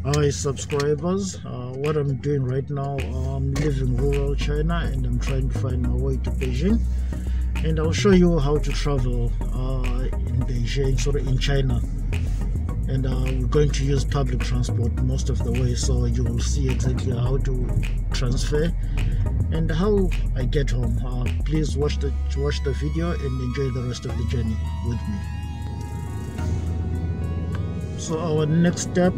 Hi subscribers, what I'm doing right now, I'm living rural China and I'm trying to find my way to Beijing, and I'll show you how to travel in Beijing, sorry, in China. And we're going to use public transport most of the way, so you will see exactly how to transfer and how I get home. Please watch the video and enjoy the rest of the journey with me. So our next step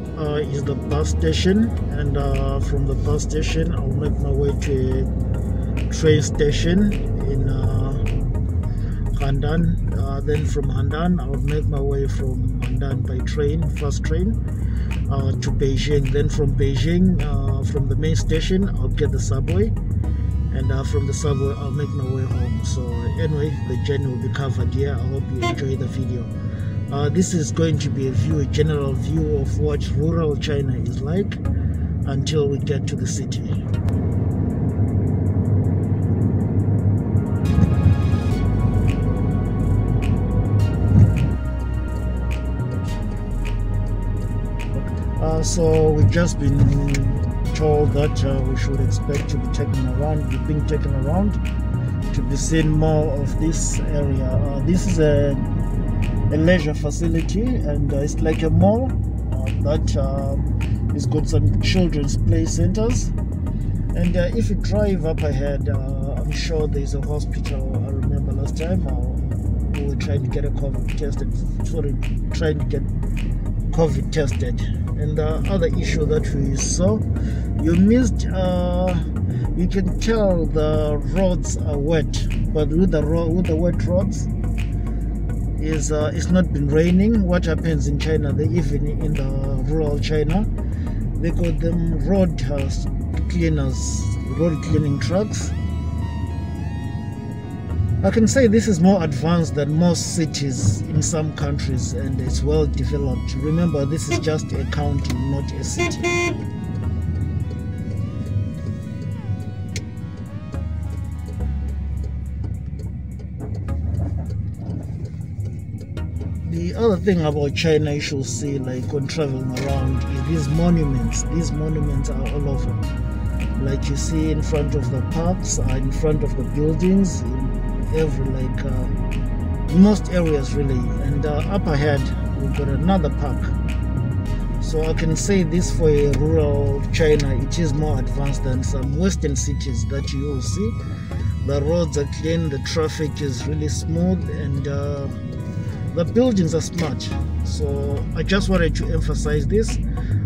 is the bus station, and from the bus station I'll make my way to a train station in Handan. Then from Handan I'll make my way from Handan by train, fast train, to Beijing. Then from Beijing, from the main station I'll get the subway, and from the subway I'll make my way home. So anyway, the journey will be covered here. I hope you enjoy the video. This is going to be a general view of what rural China is like until we get to the city. So we've just been told that we should expect to be being taken around to be seeing more of this area. This is a leisure facility, and it's like a mall that has got some children's play centers. And if you drive up ahead, I'm sure there's a hospital. I remember last time we were trying to get COVID tested. And the other issue that we saw, you missed, you can tell the roads are wet, but with the wet roads, it's not been raining. What happens in China, even in the rural China, they call them road cleaning trucks. I can say this is more advanced than most cities in some countries, and it's well developed. Remember, this is just a county, not a city. The other thing about China you should see, like when traveling around, is these monuments. These monuments are all over. Like you see in front of the parks, in front of the buildings, in most areas really. And up ahead we've got another park. So I can say this, for a rural China, it is more advanced than some western cities that you will see. The roads are clean, the traffic is really smooth, and the buildings are smart. So I just wanted to emphasize this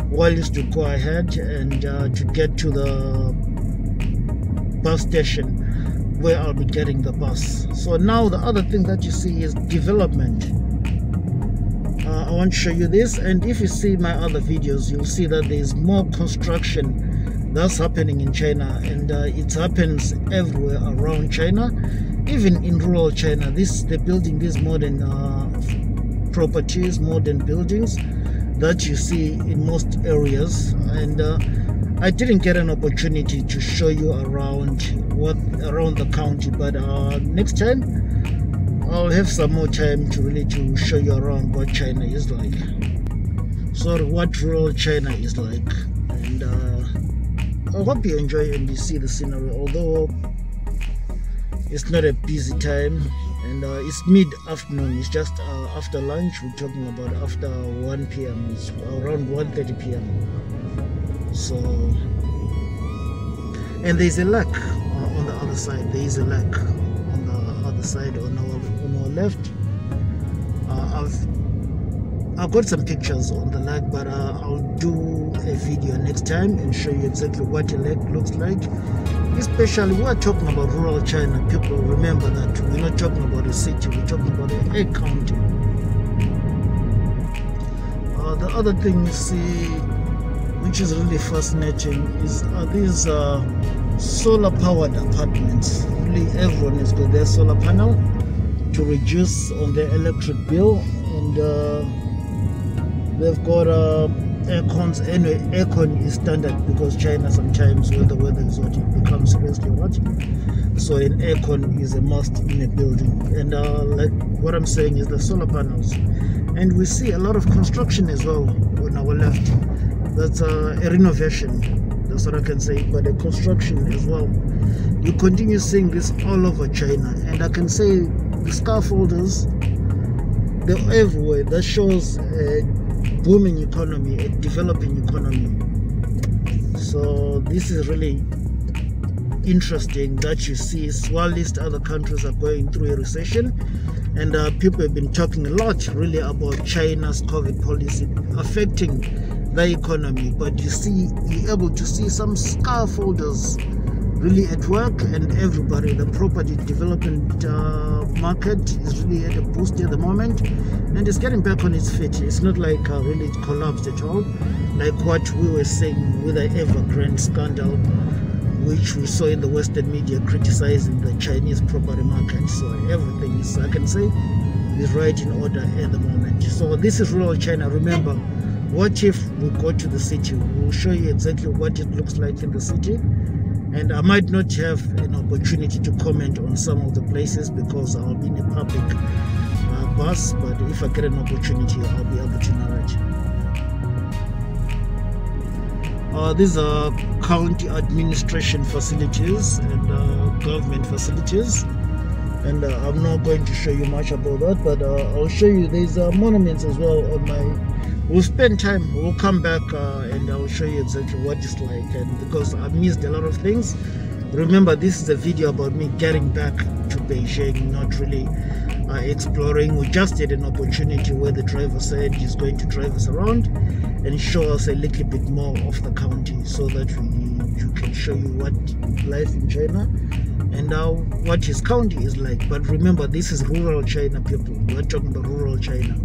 while you go ahead and to get to the bus station where I'll be getting the bus. So now the other thing that you see is development. I want to show you this, and if you see my other videos, you'll see that there's more construction that's happening in China, and it happens everywhere around China. Even in rural China, they're building these modern properties, modern buildings that you see in most areas. And I didn't get an opportunity to show you around the county, but next time I'll have some more time to show you around what China is like. So what rural China is like, and I hope you enjoy and you see the scenery, although it's not a busy time, and it's mid-afternoon. It's just after lunch. We're talking about after 1 p.m. It's around 1:30 p.m. So, and there's a lake on the other side. There is a lake on the other side, on our left. I've got some pictures on the lake, but I'll do a video next time and show you exactly what a lake looks like. Especially, we're talking about rural China. People remember that we're not talking about a city, we're talking about a county. The other thing you see, which is really fascinating, is these solar powered apartments. Really, everyone has got their solar panel to reduce on their electric bill, and they've got air cons. Anyway, aircon is standard because China sometimes, when the weather is hot, it becomes seriously hot. So an aircon is a must in a building. And like what I'm saying is the solar panels. And we see a lot of construction as well on our left. That's a renovation, that's what I can say, but a construction as well. You continue seeing this all over China, and I can say the scaffolders, they're everywhere. That shows a booming economy, a developing economy. So this is really interesting that you see, while these other countries are going through a recession, and people have been talking a lot really about China's COVID policy affecting the economy, but you're able to see some scaffolders really at work, and everybody, the property development market is really at a boost at the moment, and it's getting back on its feet. It's not like really collapsed at all, like what we were saying with the Evergrande scandal, which we saw in the Western media criticizing the Chinese property market. So everything is, I can say, is right in order at the moment. So this is rural China. Remember, what if we go to the city? We'll show you exactly what it looks like in the city. And I might not have an opportunity to comment on some of the places because I'll be in a public bus, but if I get an opportunity, I'll be able to narrate. These are county administration facilities and government facilities, and I'm not going to show you much about that, but I'll show you these monuments as well on my. We'll spend time, we'll come back and I'll show you exactly what it's like, and because I missed a lot of things. Remember, this is a video about me getting back to Beijing, not really exploring. We just had an opportunity where the driver said he's going to drive us around and show us a little bit more of the county, so that you can show you what life in China and what his county is like. But remember, this is rural China, people. We're talking about rural China.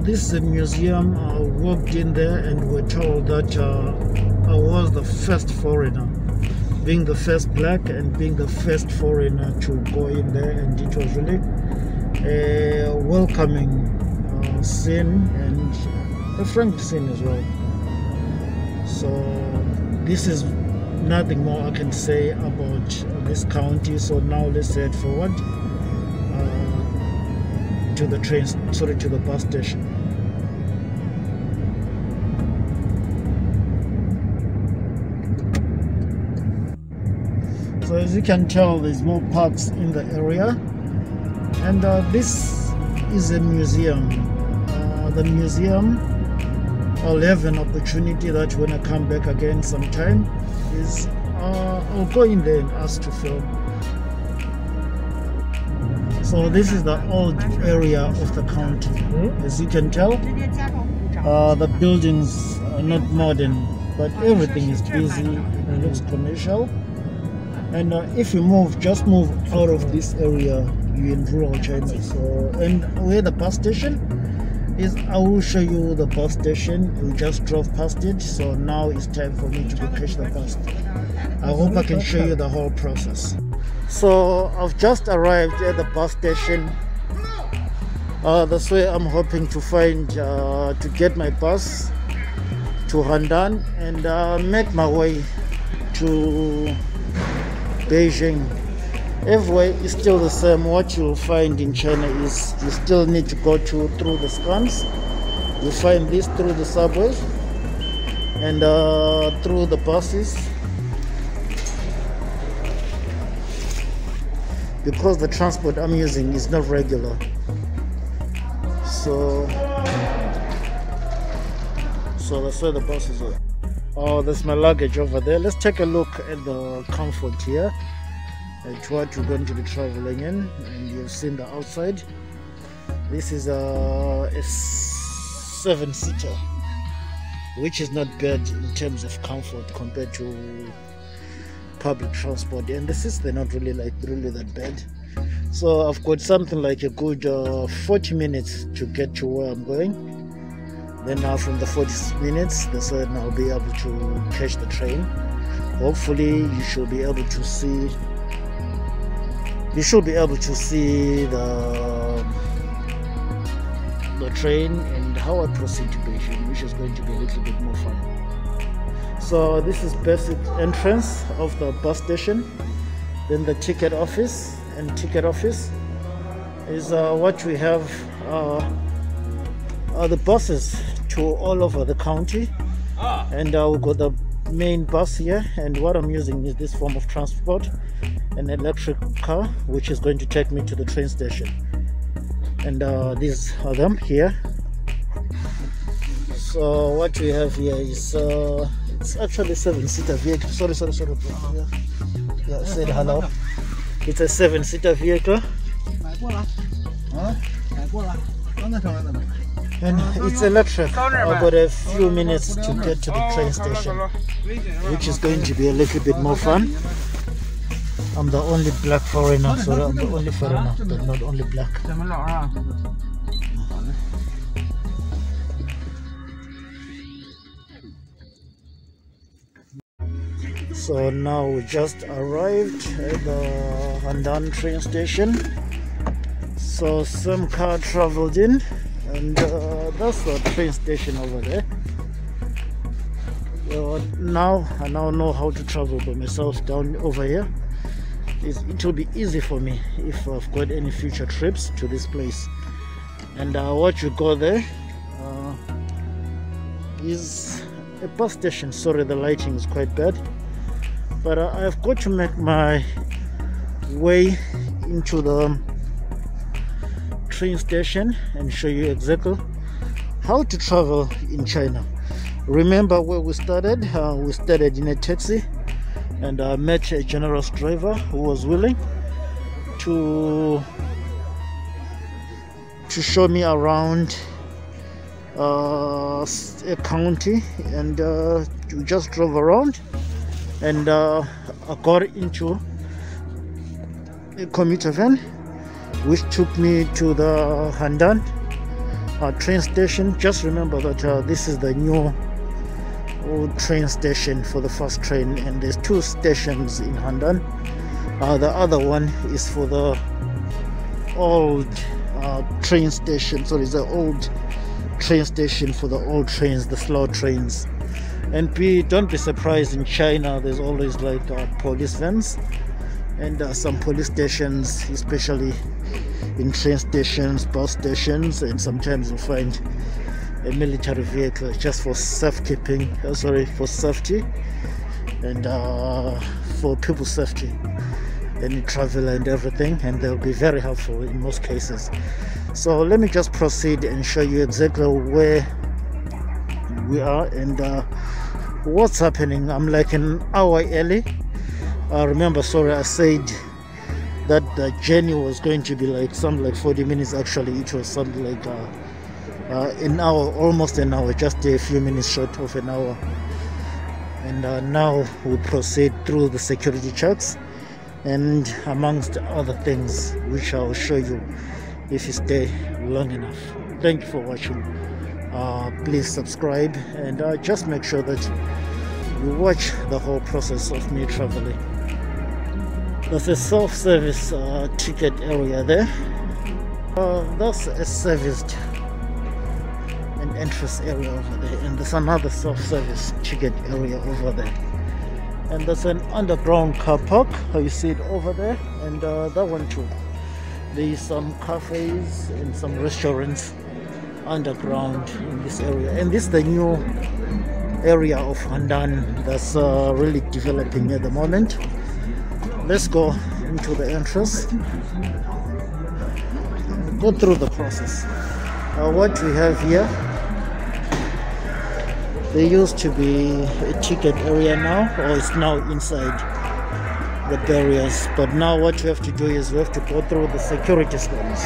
This is a museum. I walked in there and we're told that I was the first foreigner, being the first black and being the first foreigner to go in there, and it was really a welcoming scene and a friendly scene as well. So this is nothing more I can say about this county. So now let's head forward to the train, sorry, to the bus station. So as you can tell, there's more parks in the area, and this is a museum. The museum, I'll have an opportunity that when I come back again sometime, is I'll go in there and ask to film. So this is the old area of the county. As you can tell, the buildings are not modern, but everything is busy. It looks commercial. And if you just move out of this area, you're in rural China. So, and where the bus station is, I will show you the bus station. We just drove past it, so now it's time for me to go catch the bus. I hope I can show you the whole process. So I've just arrived at the bus station. That's where I'm hoping to find to get my bus to Handan and make my way to Beijing. Everywhere is still the same. What you'll find in China is you still need to go through the scans. You find this through the subways and through the buses, because the transport I'm using is not regular. So that's where the buses are. Oh, that's my luggage over there. Let's take a look at the comfort here, at what you're going to be traveling in, and you've seen the outside. This is a 7-seater, which is not bad in terms of comfort compared to public transport, and the seats, they're not really that bad. So I've got something like a good 40 minutes to get to where I'm going. Then now from the 40 minutes, that's when I'll be able to catch the train. Hopefully you should be able to see the train and how I proceed to Beijing, which is going to be a little bit more fun. So this is basic entrance of the bus station, then the ticket office, and ticket office is what we have the buses to all over the county, and we've got the main bus here, and what I'm using is this form of transport, an electric car, which is going to take me to the train station, and these are them here. So what we have here is it's actually a 7-seater vehicle. Sorry. Yeah, said hello. It's a 7-seater vehicle. And it's electric. I've got a few minutes to get to the train station, which is going to be a little bit more fun. I'm the only black foreigner, sorry, I'm the only foreigner, but not only black. So now we just arrived at the Handan train station. So some car traveled in, and that's the train station over there. So now I know how to travel by myself down over here. It will be easy for me if I've got any future trips to this place. And what you go there is a bus station. Sorry, the lighting is quite bad, but I've got to make my way into the train station and show you exactly how to travel in China. Remember where we started? We started in a taxi, and I met a generous driver who was willing to show me around a county, and we just drove around, and I got into a commuter van which took me to the Handan train station. Just remember that this is the new old train station for the first train, and there's 2 stations in Handan. The other one is for the old train station. So it's the old train station for the old trains, the slow trains. And don't be surprised, in China there's always like police vans and some police stations, especially in train stations, bus stations, and sometimes you'll find a military vehicle just for safekeeping, for safety and for people's safety, any travel and everything, and they'll be very helpful in most cases. So let me just proceed and show you exactly where we are and what's happening. I'm like an hour early. Remember, sorry, I said that the journey was going to be like 40 minutes. Actually it was something like an hour, almost an hour, just a few minutes short of an hour. And now we proceed through the security checks, and amongst other things which I'll show you if you stay long enough. Thank you for watching. Please subscribe, and just make sure that you watch the whole process of me traveling. There's a self-service ticket area there. That's a serviced an entrance area over there, and there's another self-service ticket area over there, and there's an underground car park. You see it over there, and that one too. There's some cafes and some restaurants underground in this area, and this is the new area of Handan that's really developing at the moment. Let's go into the entrance, go through the process. What we have here, there used to be a ticket area now, or it's now inside the barriers, but now what we have to do is we have to go through the security scans.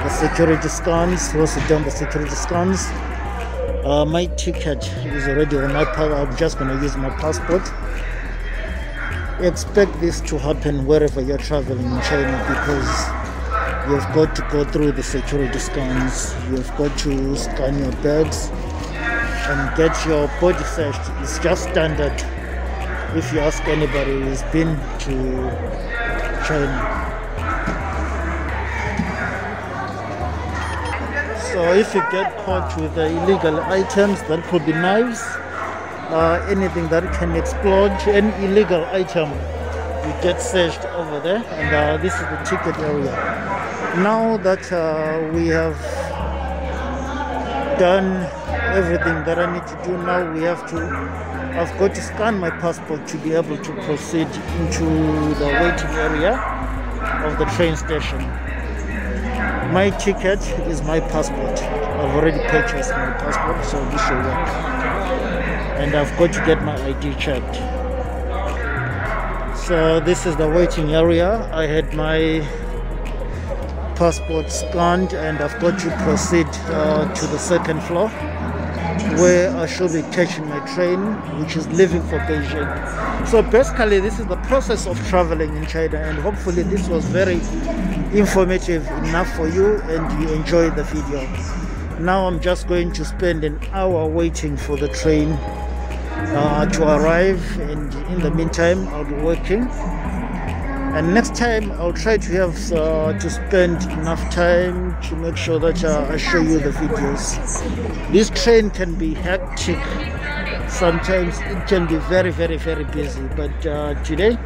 The security scans, once we've done the security scans, my ticket is already on my passport. I'm just going to use my passport. Expect this to happen wherever you're traveling in China, because you've got to go through the security scans. You've got to scan your bags and get your body searched. It's just standard if you ask anybody who's been to China. So if you get caught with illegal items, that could be knives, anything that can explode, any illegal item, you get searched over there. And this is the ticket area. Now that we have done everything that I need to do, now I've got to scan my passport to be able to proceed into the waiting area of the train station. My ticket is my passport. I've already purchased my passport, so this will work. And I've got to get my ID checked. So this is the waiting area. I had my passport scanned, and I've got to proceed to the second floor, where I shall be catching my train, which is leaving for Beijing. So basically, this is the process of traveling in China, and hopefully this was very informative enough for you and you enjoyed the video. Now I'm just going to spend an hour waiting for the train to arrive, and in the meantime I'll be working. And next time I'll try to have to spend enough time to make sure that I show you the videos. This train can be hectic. Sometimes it can be very, very, very busy. But today,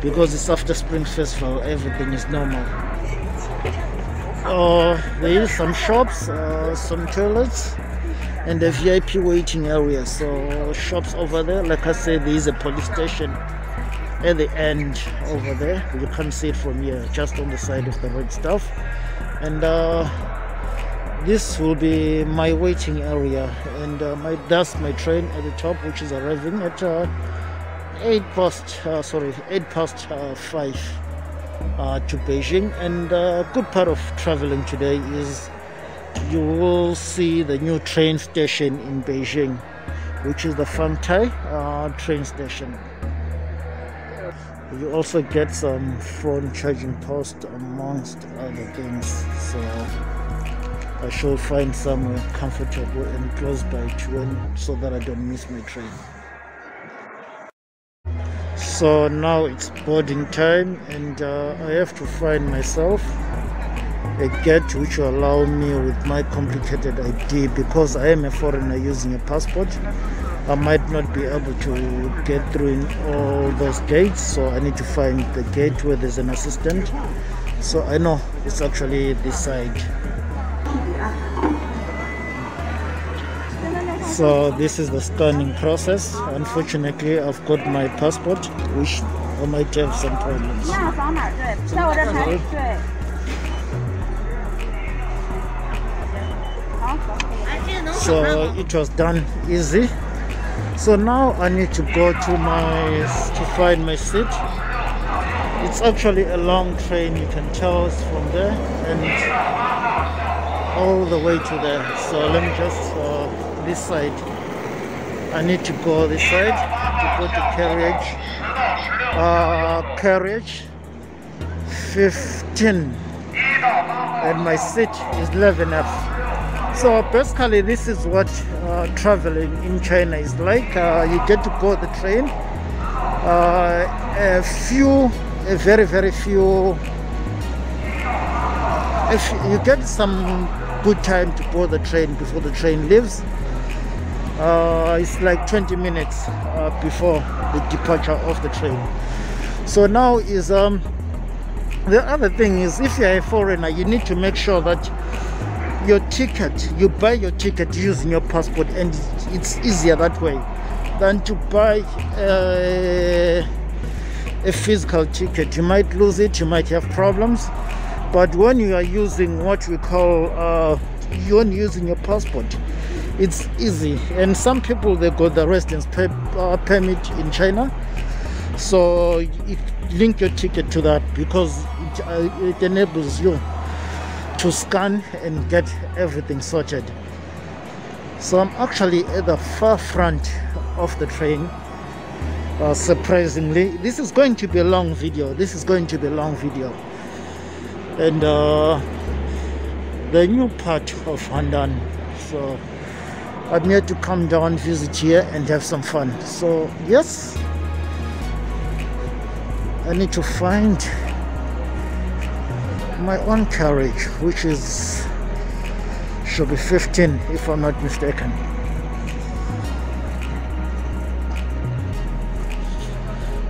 because it's after Spring Festival, everything is normal. There is some shops, some toilets, and a VIP waiting area. So shops over there. Like I said, there is a police station at the end over there. You can't see it from here, just on the side of the red stuff. And this will be my waiting area, and that's my train at the top, which is arriving at 8 past 5 to Beijing. And a good part of traveling today is you will see the new train station in Beijing, which is the Fungtai train station. You also get some phone charging post, amongst other things. So I shall find somewhere comfortable and close by so that I don't miss my train. So now it's boarding time, and I have to find myself a gate which will allow me with my complicated ID, because I am a foreigner using a passport. I might not be able to get through in all those gates, so I need to find the gate where there's an assistant. So I know it's actually this side. So this is the scanning process. Unfortunately, I've got my passport, which I might have some problems. So it was done easy. So now I need to go to find my seat. It's actually a long train, you can tell it's from there and all the way to there. So let me just this side. I need to go this side to go to carriage 15, and my seat is 11F. So basically this is what traveling in China is like. You get to go the train, very few, if you get some good time to board the train before the train leaves. It's like 20 minutes before the departure of the train. So now is the other thing is, if you're a foreigner, you need to make sure that your ticket, you buy your ticket using your passport, and it's easier that way than to buy a physical ticket. You might lose it, you might have problems. But when you are using what we call you're using your passport, it's easy. And some people, they got the residence permit in China, so it link your ticket to that, because it enables you to scan and get everything sorted. So I'm actually at the far front of the train. Surprisingly, this is going to be a long video. And the new part of Handan. So I'm here to come down, visit here, and have some fun. So yes, I need to find my own carriage, which is Should be 15 if I'm not mistaken.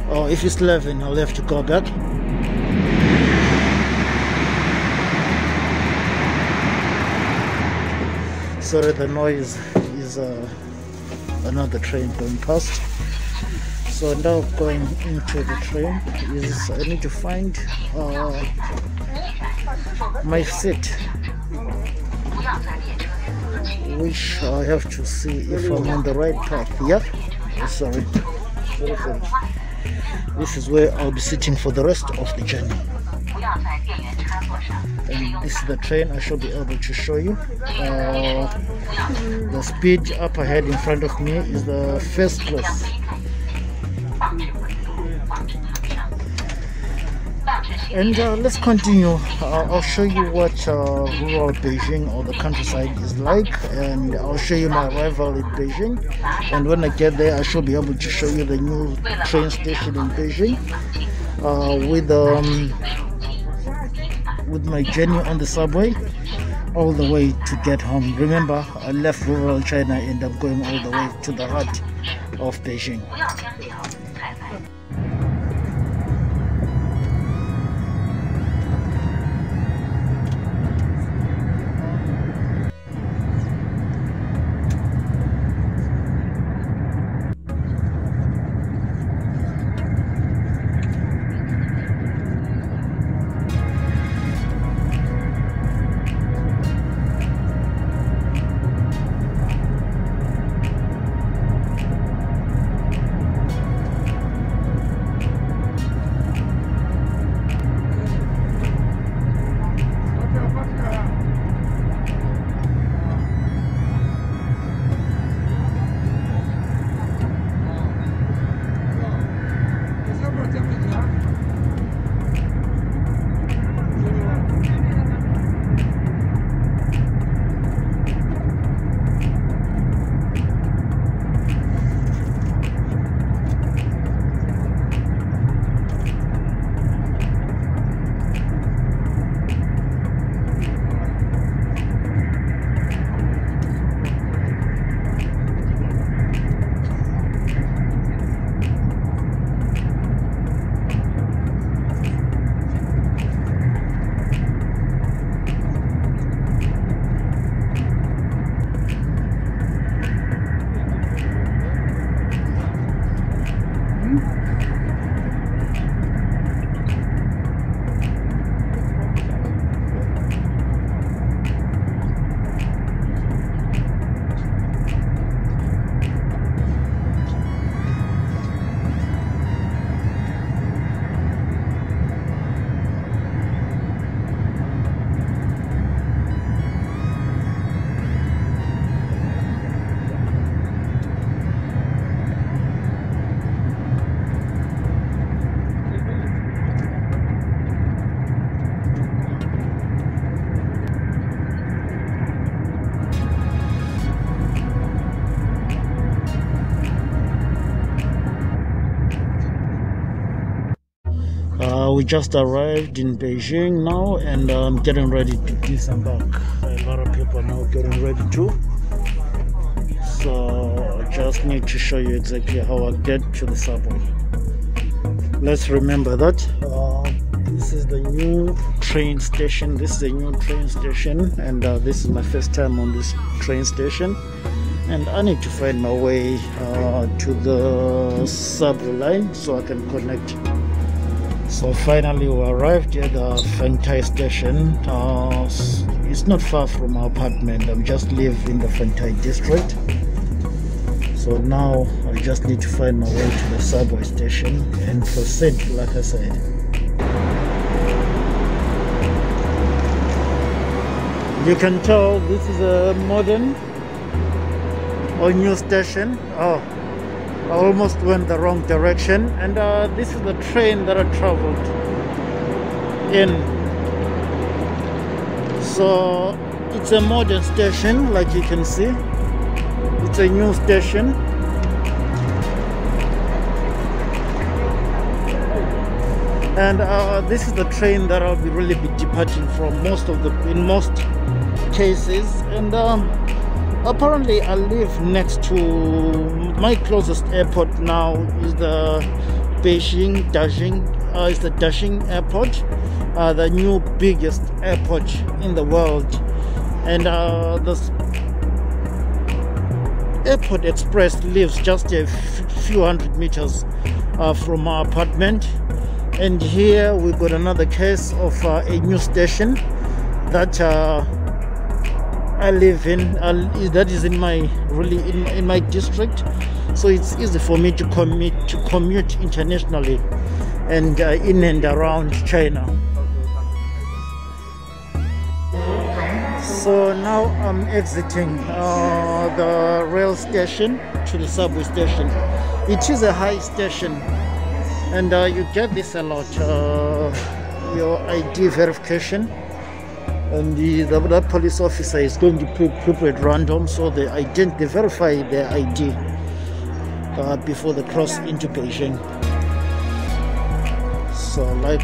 Oh, if it's 11, I'll have to go back. Sorry, the noise is another train going past. So now going into the train is I need to find my seat, which I have to see if I'm on the right path. Yeah, sorry. This is where I'll be sitting for the rest of the journey. And this is the train. I shall be able to show you. The speed up ahead in front of me is the first class. And let's continue. I'll show you what rural Beijing or the countryside is like, and I'll show you my arrival in Beijing. And when I get there, I shall be able to show you the new train station in Beijing with my journey on the subway all the way to get home. Remember, I left rural China and I'm going all the way to the heart of Beijing. We just arrived in Beijing now, and I'm getting ready to disembark. A lot of people are now getting ready too. So I just need to show you exactly how I get to the subway. Let's remember that this is the new train station. This is a new train station, and this is my first time on this train station. And I need to find my way to the subway line so I can connect. So finally we arrived at the Fungtai station. It's not far from our apartment. I just live in the Fungtai district. So now I just need to find my way to the subway station and proceed, like I said. You can tell this is a modern or new station. Oh, I almost went the wrong direction, and this is the train that I traveled in. So it's a modern station, like you can see. It's a new station. And this is the train that I'll be really be departing from in most cases. And apparently I live next to my closest airport now is the Beijing is the Beijing airport, the new biggest airport in the world. And this airport express lives just a few hundred meters from our apartment. And here we got another case of a new station that I live in, that is in my in my district, so it's easy for me to commute internationally and in and around China. So now I'm exiting the rail station to the subway station. It is a high station, and you get this a lot, your ID verification. And the police officer is going to pick people at random, so they verify their ID before they cross into Beijing. So like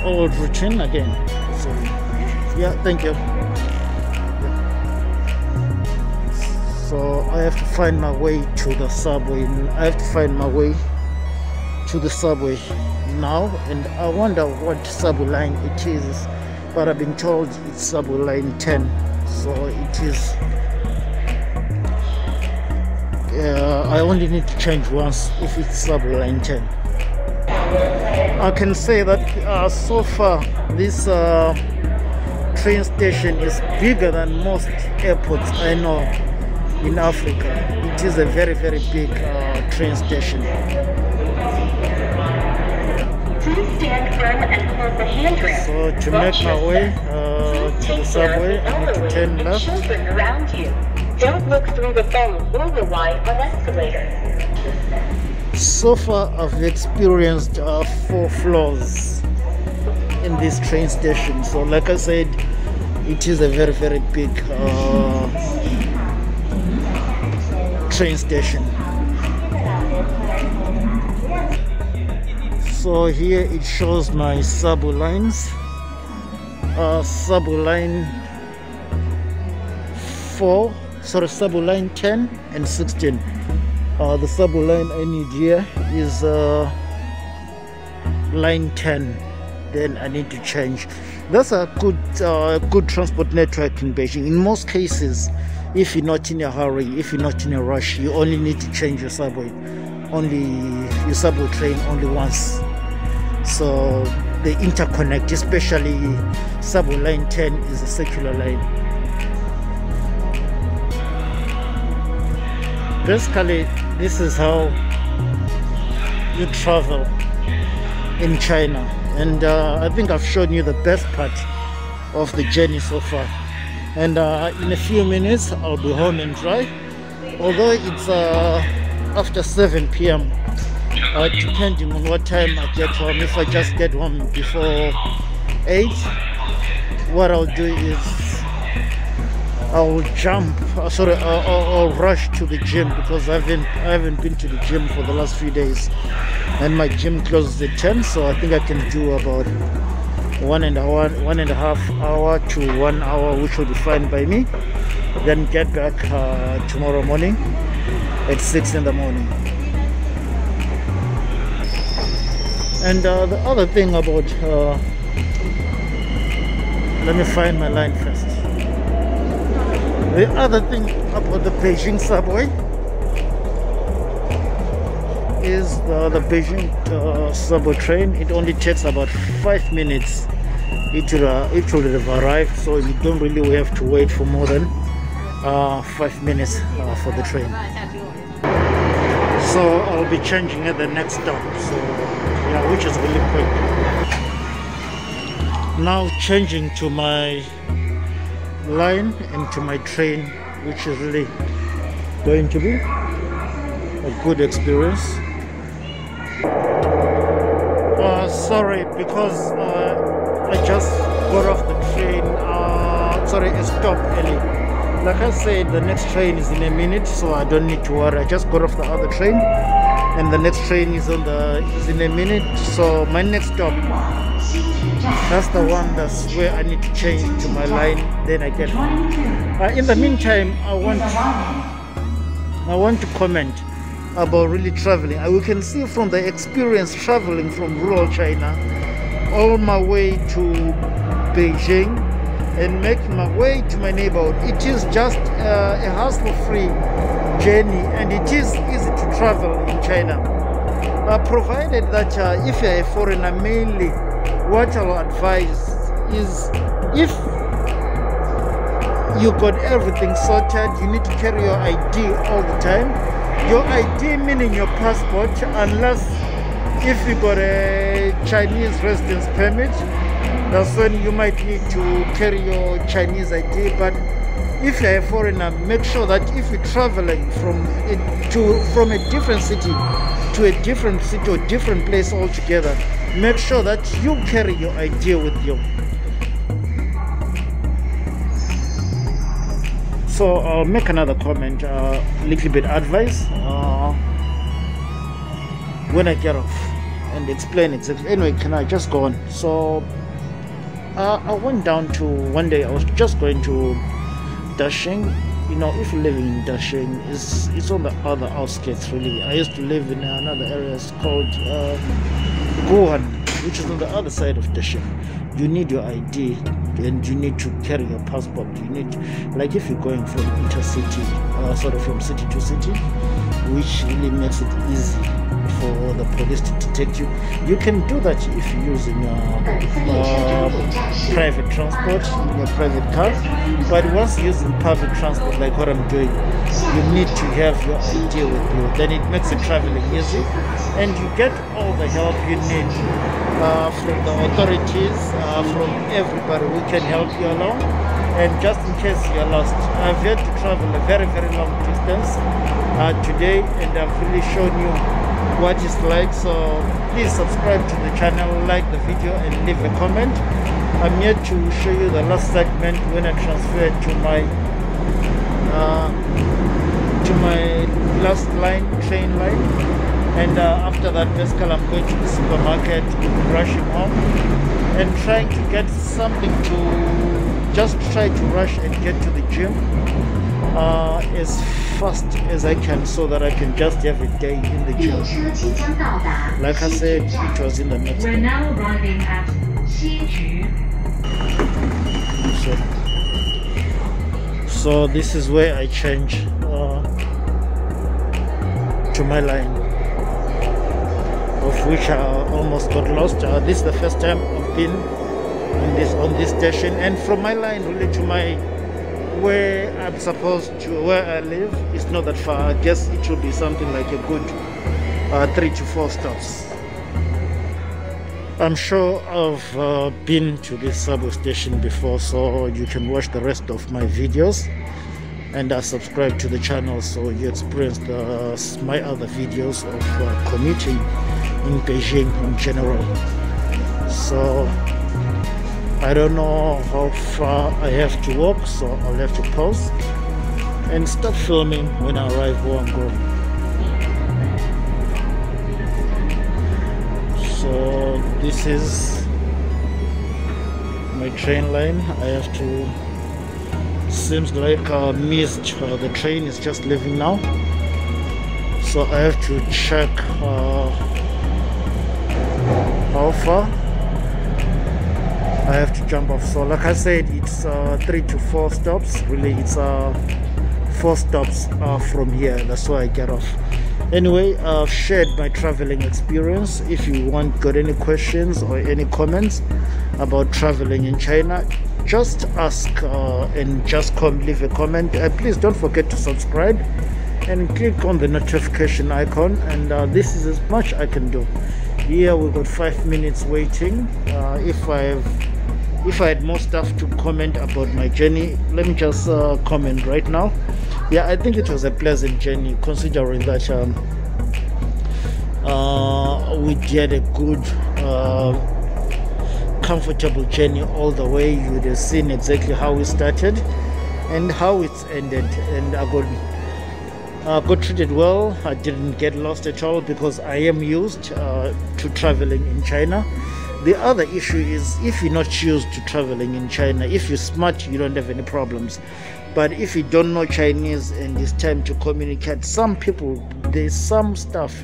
old routine again. So yeah, thank you. So I have to find my way to the subway. I have to find my way to the subway now, and I wonder what subway line it is, but I've been told it's subway line 10, so it is. I only need to change once if it's subway line 10. I can say that so far this train station is bigger than most airports I know in Africa. It is a very, very big train station. Please stand firm and hold the handrail. So to make my way to the subway, I need to turn left. Children around you. Don't look through the phone or rely on escalators. So far I've experienced 4 floors in this train station. So like I said, it is a very, very big train station. So here it shows my subway lines. Subway line 4, sorry, subway line 10 and 16. The subway line I need here is line 10. Then I need to change. That's a good transport network in Beijing. In most cases, if you're not in a hurry, if you're not in a rush, you only need to change your subway train only once. So they interconnect, especially subway line 10 is a circular line. Basically, this is how you travel in China, and I think I've shown you the best part of the journey so far. And in a few minutes I'll be home and dry, although it's after 7 p.m. Depending on what time I get home. If I just get home before 8, what I'll do is I'll rush to the gym, because I haven't been to the gym for the last few days, and my gym closes at 10, so I think I can do about 1.5 hour to 1 hour, which will be fine by me. Then get back tomorrow morning at 6 in the morning. And the other thing about let me find my line first. The other thing about the Beijing subway is the Beijing subway train. It only takes about 5 minutes. It will have arrived, so you don't really have to wait for more than 5 minutes for the train. So I'll be changing at the next stop, so yeah, which is really quick. Now changing to my line and to my train, which is really going to be a good experience. Sorry, because I just got off the train, it stopped early. Like I said, the next train is in a minute, so I don't need to worry. I just got off the other train and the next train is in a minute. So my next stop, that's the one, that's where I need to change to my line, then I get in the meantime, I want to comment about really traveling. We can see from the experience traveling from rural China all my way to Beijing and making my way to my neighborhood. It is just a hassle-free journey, and it is easy to travel in China, provided that if you're a foreigner, mainly what I'll advise is, if you got everything sorted, you need to carry your ID all the time. Your ID meaning your passport, unless if you got a Chinese residence permit, that's when you might need to carry your Chinese ID. But if you're a foreigner, make sure that if you're traveling from a different city to a different city or different place altogether, make sure that you carry your ID with you. So I'll make another comment, little bit advice when I get off and explain exactly. Anyway, can I just go on? So I went down to, one day I was just going to Dashing. You know, if you're living in Dashing, it's on the other outskirts really. I used to live in another area called Guan, which is on the other side of Dashing. You need your ID and you need to carry your passport. You need, like if you're going from intercity, sort of from city to city, which really makes it easy for the police to detect you. You can do that if you're using private transport, in your private car. But once you're using public transport, like what I'm doing, you need to have your ID with you. Then it makes the traveling easy, and you get all the help you need from the authorities, from everybody who can help you along. And just in case you're lost, I've had to travel a very, very long distance today, and I've really shown you what it's like. So please subscribe to the channel, like the video, and leave a comment. I'm here to show you the last segment when I transferred to my last line, train line. And after that, basically I'm going to the supermarket, rushing home and trying to get something to just try to rush and get to the gym as fast as I can, so that I can just have a day in the gym. Like I said, it was in the next We're now arriving at Xiju. So this is where I change to my line, of which I almost got lost. This is the first time I've been on this station, and from my line really to my where I'm supposed to, where I live, it's not that far. I guess it should be something like a good 3 to 4 stops. I'm sure I've been to this subway station before, so you can watch the rest of my videos and subscribe to the channel so you experience my other videos of commuting in Beijing in general. So I don't know how far I have to walk, so I'll have to pause and start filming when I arrive where I'm going. So this is my train line. I have to, seems like I missed, the train is just leaving now, so I have to check how far I have to jump off. So like I said, it's 3 to 4 stops. Really, it's 4 stops from here. That's why I get off. Anyway, I've shared my traveling experience. If you got any questions or any comments about traveling in China, just ask and just leave a comment. Please don't forget to subscribe and click on the notification icon, and this is as much I can do. Here we got 5 minutes waiting. If I had more stuff to comment about my journey, let me just comment right now. Yeah, I think it was a pleasant journey, considering that we did a good comfortable journey all the way. You would have seen exactly how we started and how it's ended, and I got Got treated well. I didn't get lost at all because I am used to traveling in China. The other issue is if you're not used to traveling in China, if you're smart, you don't have any problems. But if you don't know Chinese and it's time to communicate, some people, there's some stuff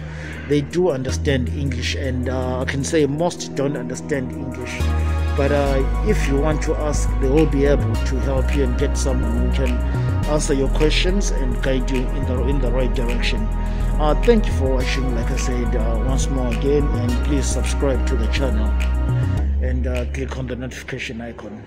they do understand English, and I can say most don't understand English. But if you want to ask, they will be able to help you and get someone who can answer your questions and guide you in the right direction. Thank you for watching. Like I said, once more again, and please subscribe to the channel and click on the notification icon.